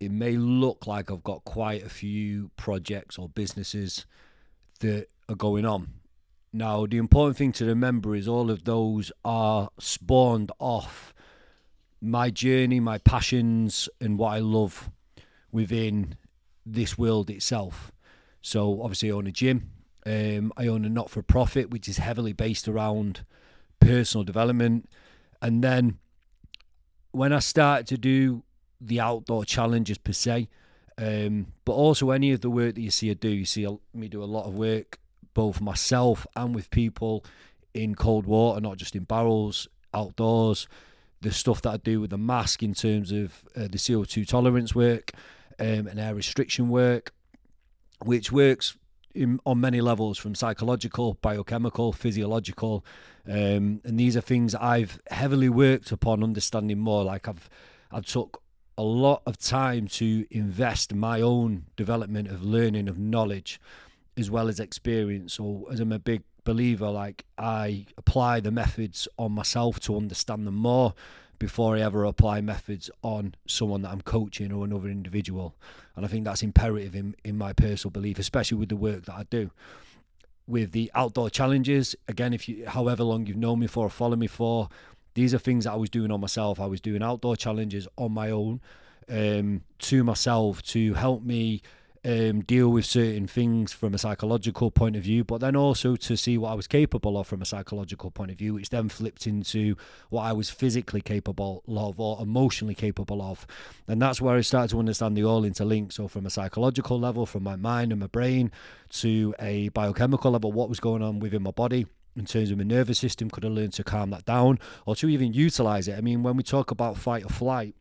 it may look like I've got quite a few projects or businesses that are going on. Now, the important thing to remember is all of those are spawned off my journey, my passions, and what I love within this world itself. So obviously I own a gym. I own a not-for-profit, which is heavily based around personal development. And then when I started to do the outdoor challenges per se, but also any of the work that you see me do a lot of work, both myself and with people in cold water, not just in barrels, outdoors. The stuff that I do with the mask in terms of the CO2 tolerance work and air restriction work, which works on many levels, from psychological, biochemical, physiological, and these are things I've heavily worked upon understanding more. Like I've took a lot of time to invest in my own development of learning, of knowledge, as well as experience. So as I'm a big believer, like I apply the methods on myself to understand them more before I ever apply methods on someone that I'm coaching or another individual. And I think that's imperative in my personal belief, especially with the work that I do. With the outdoor challenges, again, however long you've known me for or follow me for, these are things that I was doing on myself. I was doing outdoor challenges on my own, to myself, to help me deal with certain things from a psychological point of view, but then also to see what I was capable of from a psychological point of view, which then flipped into what I was physically capable of or emotionally capable of. And that's where I started to understand the all interlink. So from a psychological level, from my mind and my brain, to a biochemical level, what was going on within my body in terms of my nervous system, could I learn to calm that down or to even utilize it? I mean, when we talk about fight or flight,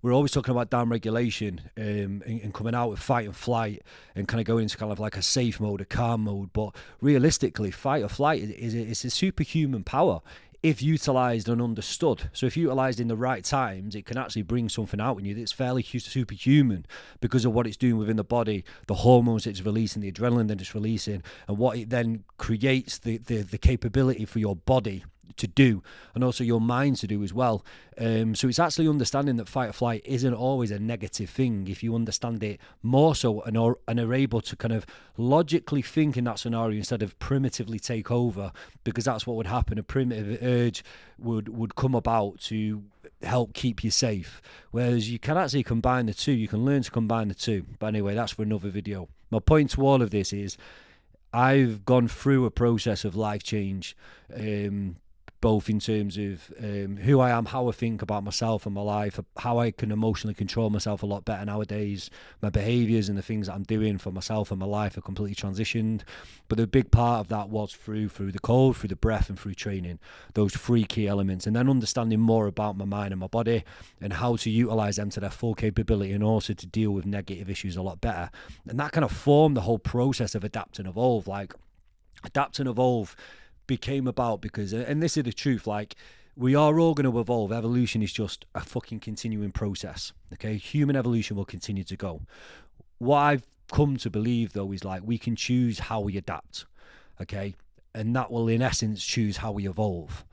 we're always talking about down regulation and coming out with fight and flight and kind of going into kind of like a safe mode, a calm mode. But realistically, fight or flight is a superhuman power if utilized and understood. So if utilized in the right times, it can actually bring something out in you that's fairly superhuman because of what it's doing within the body, the hormones it's releasing, the adrenaline that it's releasing, and what it then creates the capability for your body to do, and also your mind to do as well. So it's actually understanding that fight or flight isn't always a negative thing if you understand it more so and are able to kind of logically think in that scenario instead of primitively take over, because that's what would happen. A primitive urge would come about to help keep you safe, whereas you can actually combine the two. You can learn to combine the two. But anyway, that's for another video. My point to all of this is I've gone through a process of life change, both in terms of who I am, how I think about myself and my life, how I can emotionally control myself a lot better nowadays. My behaviours and the things that I'm doing for myself and my life are completely transitioned. But the big part of that was through the cold, through the breath and through training, those three key elements. And then understanding more about my mind and my body and how to utilise them to their full capability and also to deal with negative issues a lot better. And that kind of formed the whole process of Adapt and Evolve. Like, Adapt and Evolve became about because, and this is the truth, like, we are all going to evolve. Evolution is just a fucking continuing process. Okay, human evolution will continue to go. What I've come to believe though is, like, we can choose how we adapt. Okay, and that will in essence choose how we evolve.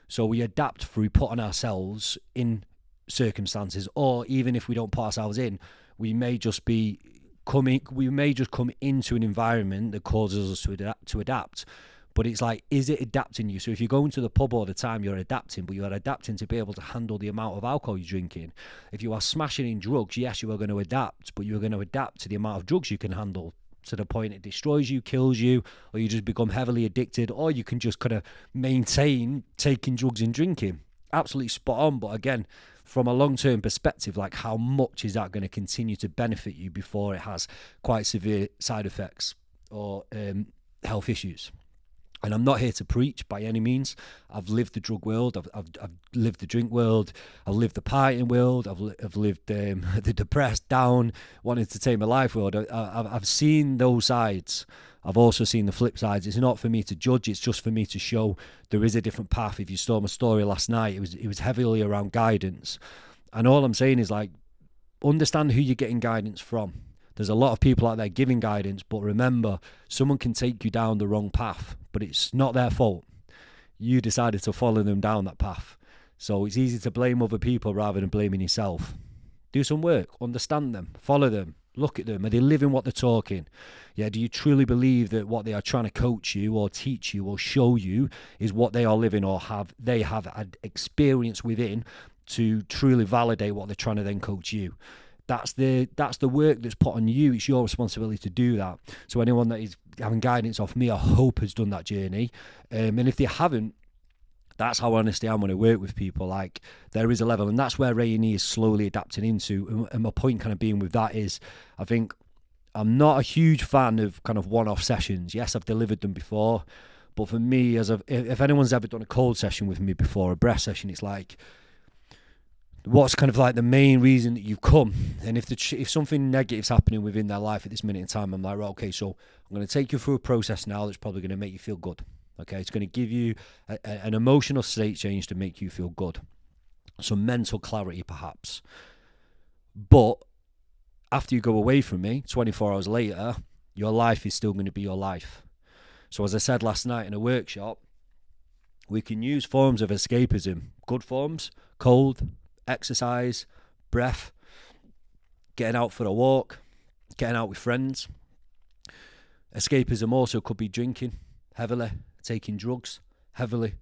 So we adapt through putting ourselves in circumstances, or even if we don't put ourselves in, we may just come into an environment that causes us to adapt. But it's like, is it adapting you? So if you're going to the pub all the time, you're adapting, but you're adapting to be able to handle the amount of alcohol you're drinking. If you are smashing in drugs, yes, you are going to adapt, but you're going to adapt to the amount of drugs you can handle, to the point it destroys you, kills you, or you just become heavily addicted, or you can just kind of maintain taking drugs and drinking. Absolutely spot on. But again, from a long-term perspective, like, how much is that going to continue to benefit you before it has quite severe side effects or health issues? And I'm not here to preach by any means. I've lived the drug world. I've lived the drink world. I've lived the partying world. I've lived the depressed, down, wanting to take my life world. I've seen those sides. I've also seen the flip sides. It's not for me to judge. It's just for me to show there is a different path. If you saw my story last night, it was heavily around guidance. And all I'm saying is, like, understand who you're getting guidance from. There's a lot of people out there giving guidance, but remember, someone can take you down the wrong path, but it's not their fault. You decided to follow them down that path. So it's easy to blame other people rather than blaming yourself. Do some work, understand them, follow them, look at them. Are they living what they're talking? Yeah, do you truly believe that what they are trying to coach you or teach you or show you is what they are living, or they have had experience within to truly validate what they're trying to then coach you? That's the work that's put on you. It's your responsibility to do that. So anyone that is having guidance off me, I hope has done that journey. And if they haven't, that's how honestly I'm going to work with people. Like, there is a level, and that's where A&E is slowly adapting into. And my point kind of being with that is, I think I'm not a huge fan of kind of one-off sessions. Yes, I've delivered them before, but for me, if anyone's ever done a cold session with me before, a breath session, it's like, what's kind of like the main reason that you've come? And if something negative's happening within their life at this minute in time, I'm like, right, okay, so I'm going to take you through a process now that's probably going to make you feel good. Okay, it's going to give you an emotional state change to make you feel good. Some mental clarity, perhaps. But after you go away from me, 24 hours later, your life is still going to be your life. So as I said last night in a workshop, we can use forms of escapism. Good forms: cold, exercise, breath, getting out for a walk, getting out with friends. Escapism also could be drinking heavily, taking drugs heavily,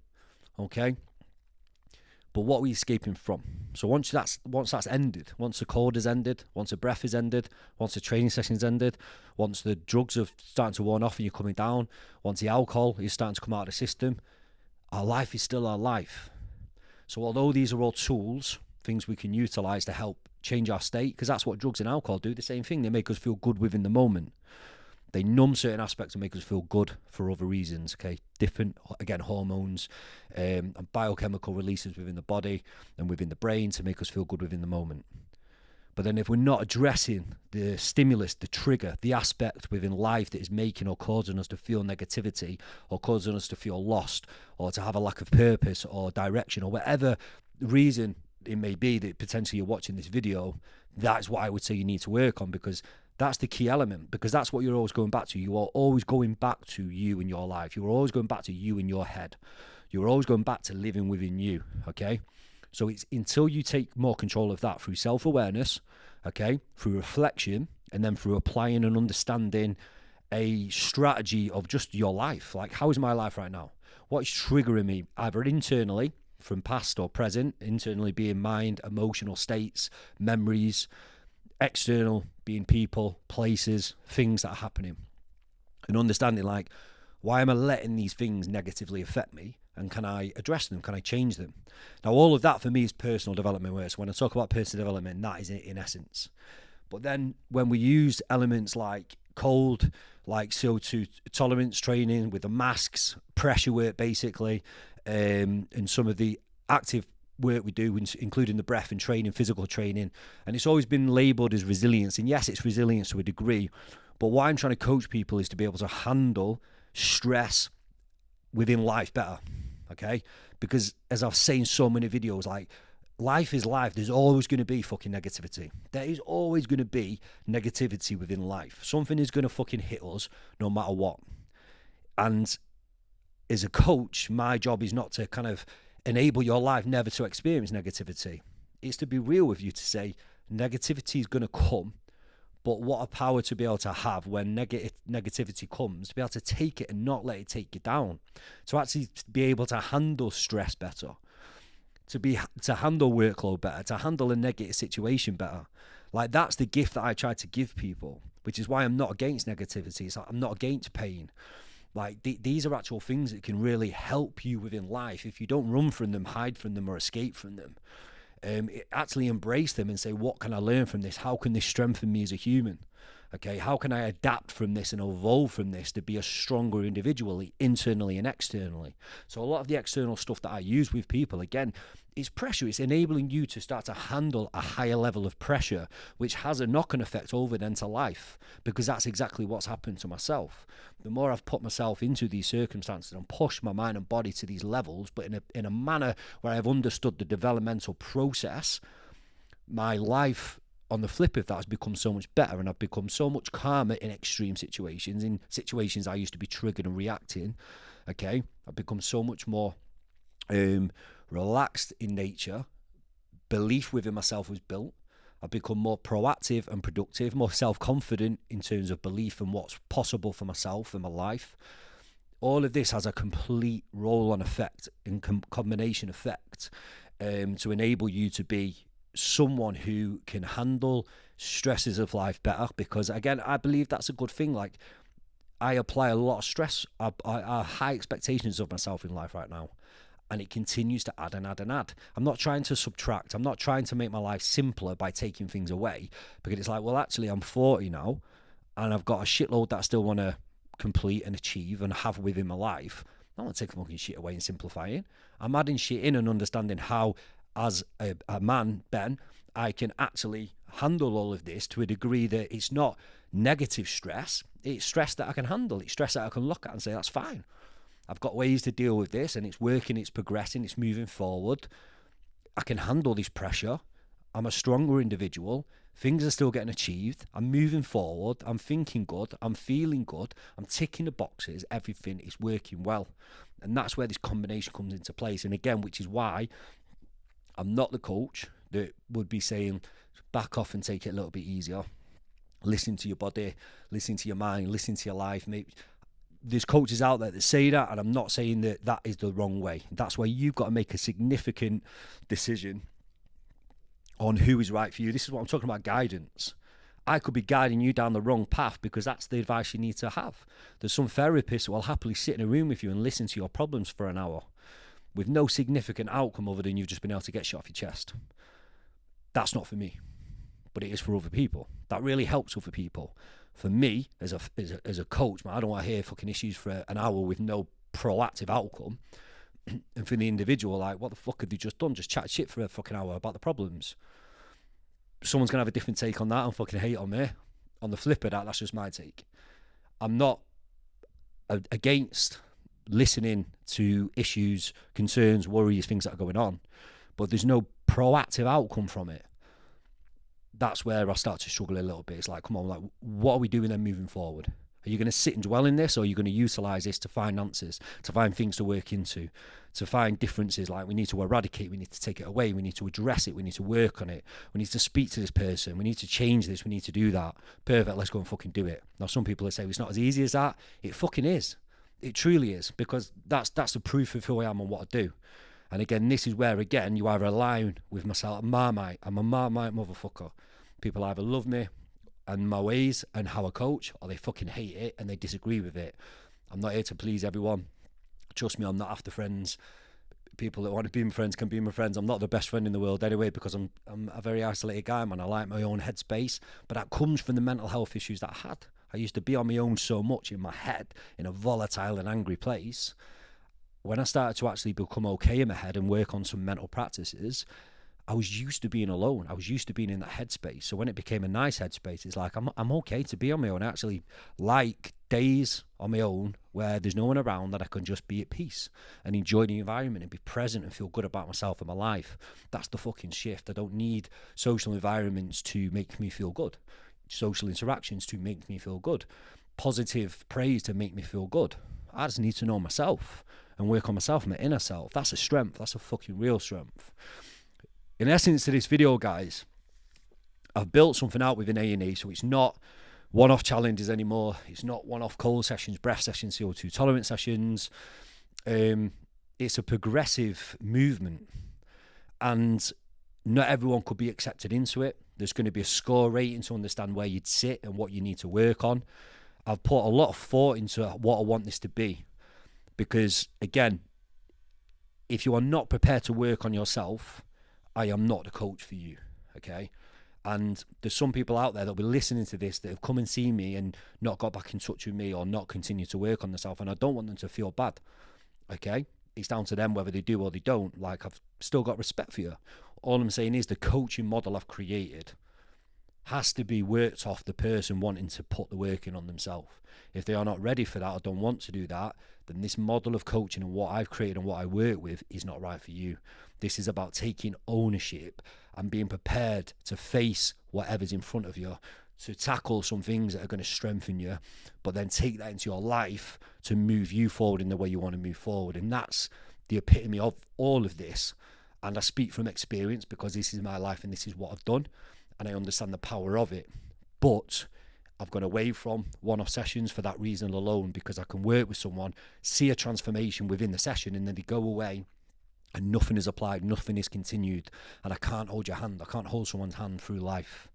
okay? But what are we escaping from? So once that's ended, once the cold has ended, once the breath is ended, once the training session's ended, once the drugs are starting to worn off and you're coming down, once the alcohol is starting to come out of the system, our life is still our life. So although these are all tools, things we can utilize to help change our state, because that's what drugs and alcohol do, the same thing. They make us feel good within the moment. They numb certain aspects and make us feel good for other reasons, okay? Different, again, hormones and biochemical releases within the body and within the brain to make us feel good within the moment. But then if we're not addressing the stimulus, the trigger, the aspect within life that is making or causing us to feel negativity or causing us to feel lost or to have a lack of purpose or direction or whatever reason it may be that potentially you're watching this video, that's what I would say you need to work on, because that's the key element, because that's what you're always going back to. You are always going back to you in your life. You're always going back to you in your head. You're always going back to living within you, okay? So it's until you take more control of that through self-awareness, okay, through reflection, and then through applying and understanding a strategy of just your life. Like, how is my life right now? What is triggering me, either internally, from past or present, internally being mind, emotional states, memories, external being people, places, things that are happening, and understanding, like, why am I letting these things negatively affect me, and can I address them? Can I change them? Now, all of that for me is personal development work. So when I talk about personal development, that is it in essence. But then when we use elements like cold, like CO2 tolerance training with the masks, pressure work basically, and some of the active work we do, including the breath and training, physical training, and it's always been labelled as resilience. And yes, it's resilience to a degree, but what I'm trying to coach people is to be able to handle stress within life better, okay? Because as I've seen in so many videos, like, life is life. There's always going to be fucking negativity. There is always going to be negativity within life. Something is going to fucking hit us no matter what. And as a coach, my job is not to kind of enable your life never to experience negativity. It's to be real with you, to say negativity is going to come, but what a power to be able to have when negativity comes, to be able to take it and not let it take you down, to actually be able to handle stress better, to handle workload better, to handle a negative situation better. Like, that's the gift that I try to give people, which is why I'm not against negativity. It's like, I'm not against pain. Like, these are actual things that can really help you within life if you don't run from them, hide from them, or escape from them. Actually embrace them and say, what can I learn from this? How can this strengthen me as a human? Okay, how can I adapt from this and evolve from this to be a stronger individual, internally and externally? So a lot of the external stuff that I use with people, again, it's pressure. It's enabling you to start to handle a higher level of pressure, which has a knock-on effect over then to life, because that's exactly what's happened to myself. The more I've put myself into these circumstances and pushed my mind and body to these levels, but in a manner where I've understood the developmental process, my life on the flip of that has become so much better, and I've become so much calmer in extreme situations, in situations I used to be triggered and reacting. Okay, I've become so much more relaxed in nature. Belief within myself was built. I've become more proactive and productive, more self-confident in terms of belief and what's possible for myself and my life. All of this has a complete roll-on effect and combination effect to enable you to be someone who can handle stresses of life better. Because again, I believe that's a good thing. Like, I apply a lot of stress. I high expectations of myself in life right now. And it continues to add and add and add. I'm not trying to subtract. I'm not trying to make my life simpler by taking things away. Because it's like, well, actually, I'm 40 now. And I've got a shitload that I still want to complete and achieve and have within my life. I don't want to take fucking shit away and simplify it. I'm adding shit in and understanding how, as a man, Ben, I can actually handle all of this to a degree that it's not negative stress. It's stress that I can handle. It's stress that I can look at and say, that's fine. I've got ways to deal with this, and it's working, it's progressing, it's moving forward. I can handle this pressure. I'm a stronger individual. Things are still getting achieved. I'm moving forward. I'm thinking good. I'm feeling good. I'm ticking the boxes. Everything is working well. And that's where this combination comes into place. And again, which is why I'm not the coach that would be saying, back off and take it a little bit easier. Listen to your body, listen to your mind, listen to your life. Maybe there's coaches out there that say that, and I'm not saying that that is the wrong way. That's where you've got to make a significant decision on who is right for you. This is what I'm talking about, guidance. I could be guiding you down the wrong path because that's the advice you need to have. There's some therapists who will happily sit in a room with you and listen to your problems for an hour with no significant outcome other than you've just been able to get shit off your chest. That's not for me, but it is for other people. That really helps other people. For me, as a coach, man, I don't want to hear fucking issues for an hour with no proactive outcome. And for the individual, like, what the fuck have they just done? Just chat shit for a fucking hour about the problems. Someone's going to have a different take on that and fucking hate on me. On the flip of that, that's just my take. I'm not against listening to issues, concerns, worries, things that are going on, but there's no proactive outcome from it. That's where I start to struggle a little bit. It's like, come on, like, what are we doing then moving forward? Are you going to sit and dwell in this, or are you going to utilize this to find answers, to find things to work into, to find differences? Like, we need to eradicate, we need to take it away, we need to address it, we need to work on it, we need to speak to this person, we need to change this, we need to do that. Perfect, let's go and fucking do it. Now, some people say it's not as easy as that. It fucking is. It truly is, because that's the proof of who I am and what I do. And again, this is where, again, you either align with myself, Marmite. I'm a Marmite motherfucker. People either love me and my ways and how I coach, or they fucking hate it and they disagree with it. I'm not here to please everyone. Trust me, I'm not after friends. People that want to be my friends can be my friends. I'm not the best friend in the world anyway, because I'm a very isolated guy, man. I like my own headspace, but that comes from the mental health issues that I had. I used to be on my own so much in my head, in a volatile and angry place. When I started to actually become okay in my head and work on some mental practices, I was used to being alone. I was used to being in that headspace. So when it became a nice headspace, it's like, I'm okay to be on my own. I actually like days on my own where there's no one around, that I can just be at peace and enjoy the environment and be present and feel good about myself and my life. That's the fucking shift. I don't need social environments to make me feel good. Social interactions to make me feel good. Positive praise to make me feel good. I just need to know myself and work on myself, my inner self. That's a strength. That's a fucking real strength. In essence to this video, guys, I've built something out within A&E, so it's not one-off challenges anymore. It's not one-off cold sessions, breath sessions, CO2 tolerance sessions. It's a progressive movement, and not everyone could be accepted into it. There's going to be a score rating to understand where you'd sit and what you need to work on. I've put a lot of thought into what I want this to be, because, again, if you are not prepared to work on yourself, I am not the coach for you, okay? And there's some people out there that'll be listening to this that have come and seen me and not got back in touch with me, or not continued to work on themselves, and I don't want them to feel bad, okay? It's down to them whether they do or they don't. Like, I've still got respect for you. All I'm saying is the coaching model I've created has to be worked off the person wanting to put the work in on themselves. If they are not ready for that or don't want to do that, then this model of coaching and what I've created and what I work with is not right for you. This is about taking ownership and being prepared to face whatever's in front of you, to tackle some things that are going to strengthen you, but then take that into your life to move you forward in the way you want to move forward. And that's the epitome of all of this. And I speak from experience, because this is my life and this is what I've done. and I understand the power of it. But I've gone away from one-off sessions for that reason alone, because I can work with someone, see a transformation within the session, and then they go away and nothing is applied, nothing is continued. And I can't hold your hand. I can't hold someone's hand through life.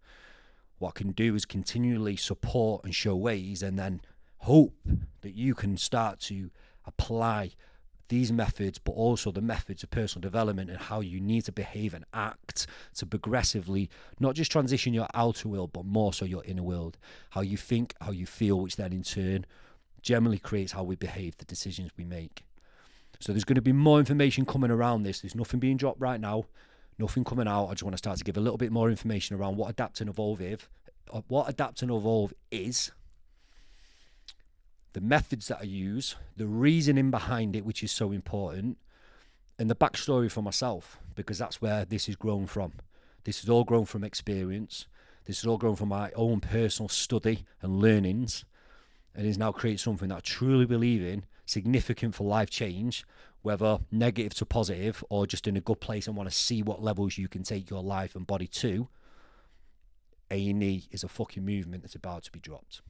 What I can do is continually support and show ways, and then hope that you can start to apply these methods, but also the methods of personal development and how you need to behave and act to progressively not just transition your outer world, but more so your inner world. How you think, how you feel, which then in turn generally creates how we behave, the decisions we make. So there's going to be more information coming around this. There's nothing being dropped right now, nothing coming out. I just want to start to give a little bit more information around what Adapt and Evolve is, the methods that I use, the reasoning behind it, which is so important, and the backstory for myself, because that's where this is grown from. This is all grown from experience. This is all grown from my own personal study and learnings, and is now created something that I truly believe in, significant for life change, whether negative to positive or just in a good place and want to see what levels you can take your life and body to. A&E is a fucking movement that's about to be dropped.